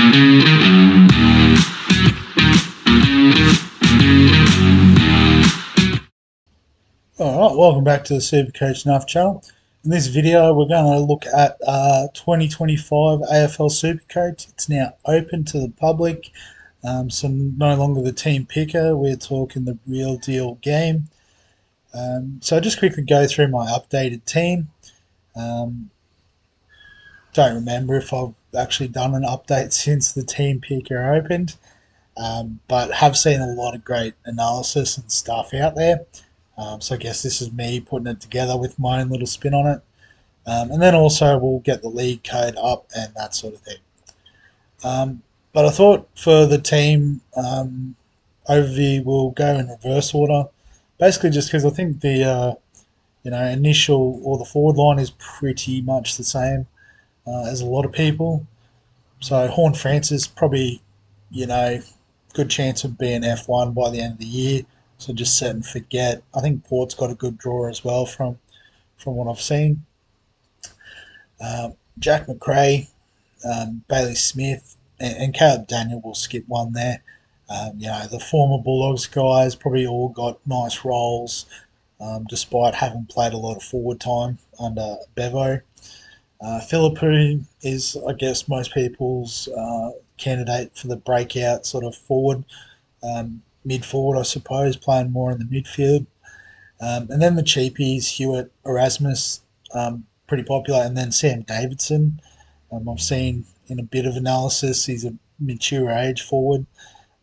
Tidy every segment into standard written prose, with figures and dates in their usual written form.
Alright, welcome back to the SuperCoach Nuff channel. In this video we're going to look at 2025 AFL SuperCoach. It's now open to the public, so no longer the team picker, we're talking the real deal game. So I'll just quickly go through my updated team. Don't remember if I've actually done an update since the team picker opened, but have seen a lot of great analysis and stuff out there. So I guess this is me putting it together with my own little spin on it. And then also we'll get the league code up and that sort of thing. But I thought for the team overview we'll go in reverse order. Basically just because I think the initial or the forward line is pretty much the same as a lot of people. So Horn Francis probably, good chance of being F1 by the end of the year. So just set and forget. I think Port's got a good draw as well from what I've seen. Jack McRae, Bailey Smith, and Caleb Daniel will skip one there. The former Bulldogs guys probably all got nice roles, despite having played a lot of forward time under Bevo. Philippou is, I guess, most people's candidate for the breakout sort of forward. Mid-forward, I suppose, playing more in the midfield. And then the cheapies, Hewitt, Erasmus, pretty popular. And then Sam Davidson, I've seen in a bit of analysis, he's a mature age forward.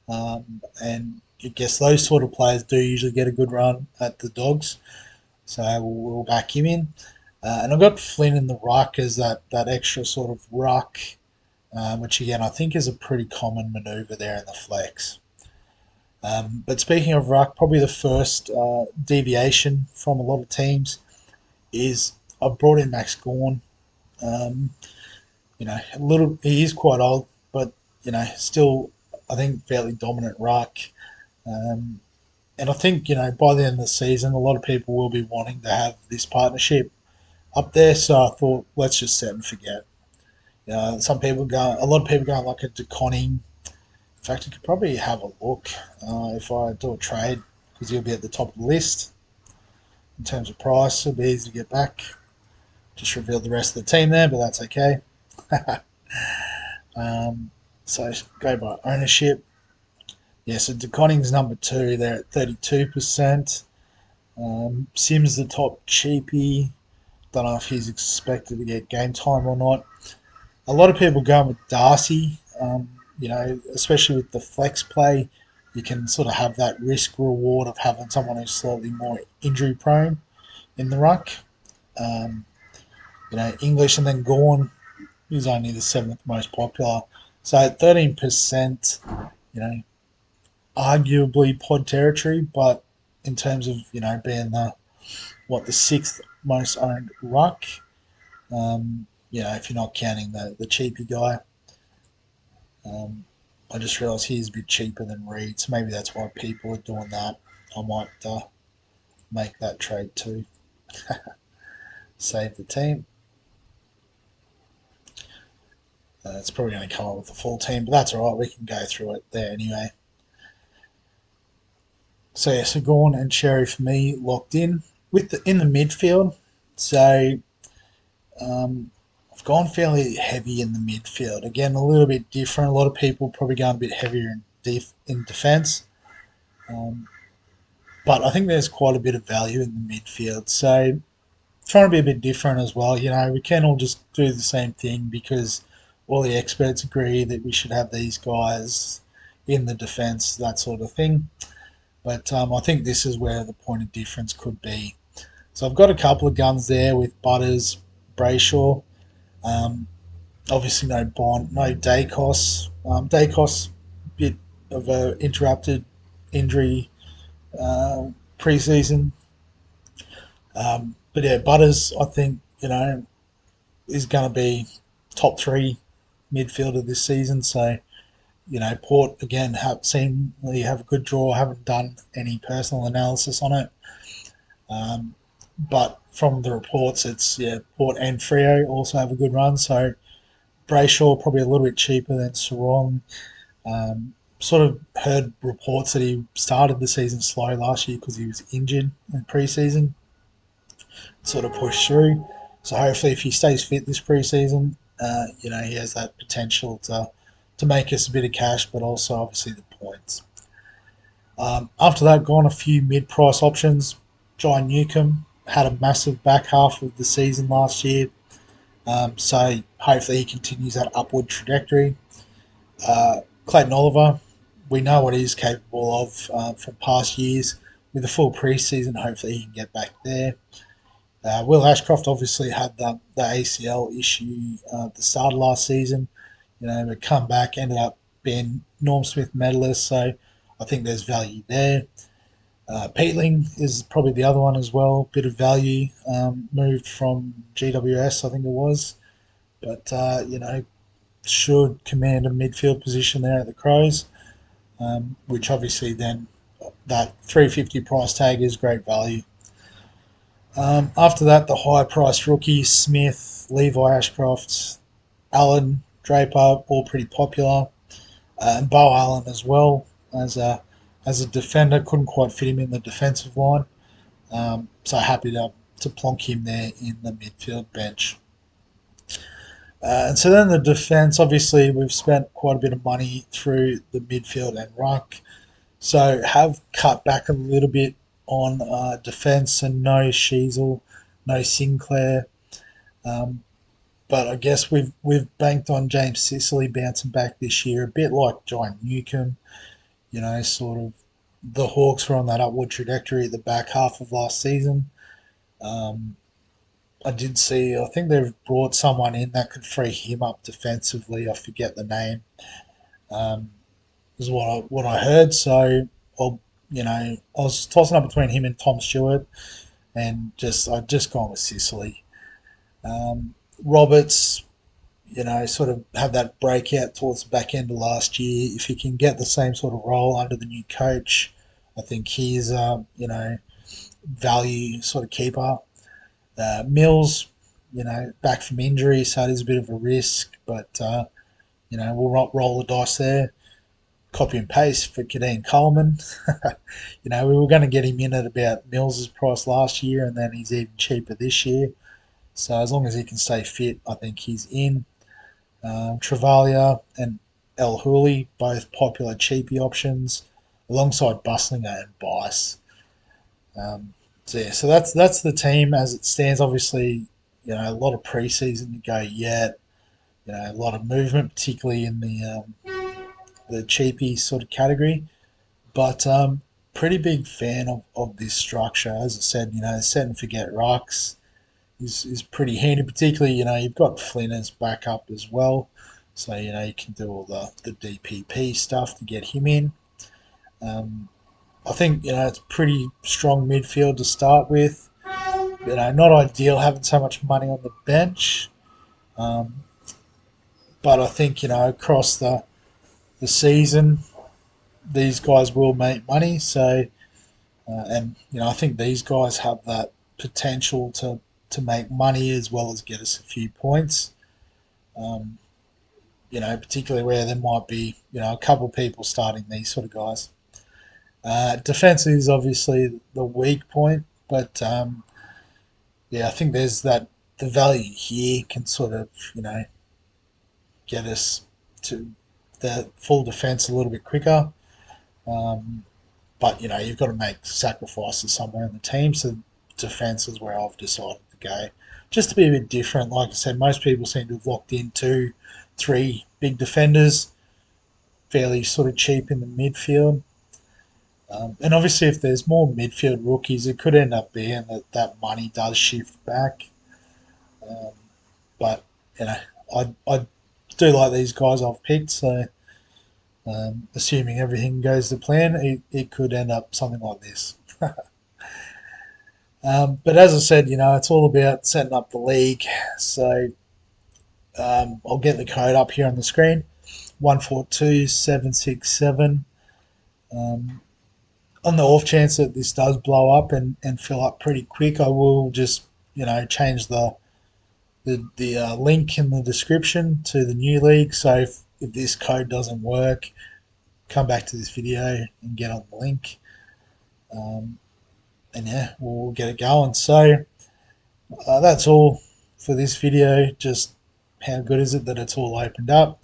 And I guess those sort of players do usually get a good run at the Dogs. So we'll back him in. And I've got Flynn in the ruck as that extra sort of ruck, which again I think is a pretty common manoeuvre there in the flex. But speaking of ruck, probably the first deviation from a lot of teams is I've brought in Max Gawn. He is quite old, but still I think fairly dominant ruck. And I think by the end of the season, a lot of people will be wanting to have this partnership up there. So I thought let's just set and forget. A lot of people going like a DeConning. In fact, I could probably have a look if I do a trade, because he'll be at the top of the list. In terms of price, it'll be easy to get back. Just revealed the rest of the team there, but that's okay. So go by ownership. Yeah, so DeConning's number 2. They're at 32%. Sim's the top cheapie. Don't know if he's expected to get game time or not. A lot of people going with Darcy. Especially with the flex play, you can sort of have that risk reward of having someone who's slightly more injury prone in the ruck. English and then Gawn is only the 7th most popular. So at 13%, arguably pod territory, but in terms of, being the 6th most owned ruck, if you're not counting the cheapy guy. I just realised he's a bit cheaper than Reed, so maybe that's why people are doing that. I might make that trade too. Save the team. It's probably going to come up with the full team, but that's alright, we can go through it there anyway. So yeah, so Gawn and Sherry for me locked in. In the midfield, so I've gone fairly heavy in the midfield. Again, a little bit different. A lot of people probably going a bit heavier in defence. But I think there's quite a bit of value in the midfield. So trying to be a bit different as well. We can't all just do the same thing because all the experts agree that we should have these guys in the defence, that sort of thing. But I think this is where the point of difference could be. So I've got a couple of guns there with Butters, Brayshaw. Obviously no Bond, no Dacos. Dacos, bit of a interrupted injury pre-season. But yeah, Butters, I think, is going to be top 3 midfielder this season. So, Port, again, seemingly have a good draw. I haven't done any personal analysis on it. But from the reports, it's, Port and Freo also have a good run. So Brayshaw probably a little bit cheaper than Sarong. Sort of heard reports that he started the season slow last year because he was injured in pre-season. Sort of pushed through. So hopefully, if he stays fit this pre-season, he has that potential to make us a bit of cash, but also obviously the points. After that, gone a few mid-price options. John Newcomb had a massive back half of the season last year, so hopefully he continues that upward trajectory. Clayton Oliver, we know what he's capable of from past years. With a full pre-season, hopefully he can get back there. Will Ashcroft obviously had the ACL issue at the start of last season, but come back, ended up being Norm Smith medalist, so I think there's value there. Peatling is probably the other one as well, bit of value, moved from GWS, I think it was, but should command a midfield position there at the Crows, which obviously then that 350 price tag is great value. After that, the high priced rookies, Smith, Levi Ashcroft, Allen, Draper, all pretty popular. And Bo Allen as well as a defender, couldn't quite fit him in the defensive line. So happy to plonk him there in the midfield bench. And so then the defence, obviously we've spent quite a bit of money through the midfield and ruck. So have cut back a little bit on defence, and no Sheasel, no Sinclair. Um, but I guess we've banked on James Sicily bouncing back this year, a bit like John Newcomb. Sort of the Hawks were on that upward trajectory at the back half of last season. Um, I did see, I think they've brought someone in that could free him up defensively. I forget the name. Um, is what I heard. So I was tossing up between him and Tom Stewart, and I've just gone with Sicily. Roberts, sort of had that breakout towards the back end of last year. If he can get the same sort of role under the new coach, I think he's value sort of keeper. Mills, back from injury, so it is a bit of a risk, but we'll roll the dice there. Copy and paste for Kadeen Coleman. We were going to get him in at about Mills's price last year, and then he's even cheaper this year. So as long as he can stay fit, I think he's in. Travalia and El Hooley, both popular cheapy options, alongside Bustlinger and Bice. So that's the team as it stands. Obviously, a lot of preseason to go yet. A lot of movement, particularly in the cheapy sort of category. But pretty big fan of this structure. As I said, set and forget rucks is pretty handy. Particularly, you've got Flynn as backup as well. So, you can do all the DPP stuff to get him in. I think, it's a pretty strong midfield to start with. Not ideal having so much money on the bench. Um, but I think, across the season, these guys will make money. So, and I think these guys have that potential to make money as well as get us a few points. Um, particularly where there might be a couple of people starting these sort of guys. Defense is obviously the weak point, but I think there's that the value here can sort of get us to the full defense a little bit quicker. Um, but you've got to make sacrifices somewhere in the team. So defense is where I've decided to go, just to be a bit different. Like I said, most people seem to have locked in 2-3 big defenders, fairly sort of cheap in the midfield. And obviously, if there's more midfield rookies, it could end up being that money does shift back. Um, but I do like these guys I've picked, so assuming everything goes to plan, it could end up something like this. But as I said, it's all about setting up the league. So I'll get the code up here on the screen: 142767. On the off chance that this does blow up and fill up pretty quick, I will just change the the link in the description to the new league. So if this code doesn't work, come back to this video and get on the link. And yeah, we'll get it going. So that's all for this video. Just how good is it that it's all opened up?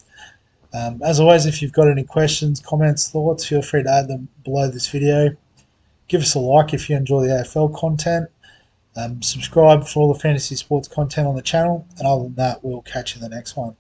As always, if you've got any questions, comments, thoughts, feel free to add them below this video. Give us a like if you enjoy the AFL content. Subscribe for all the fantasy sports content on the channel. And other than that, we'll catch you in the next one.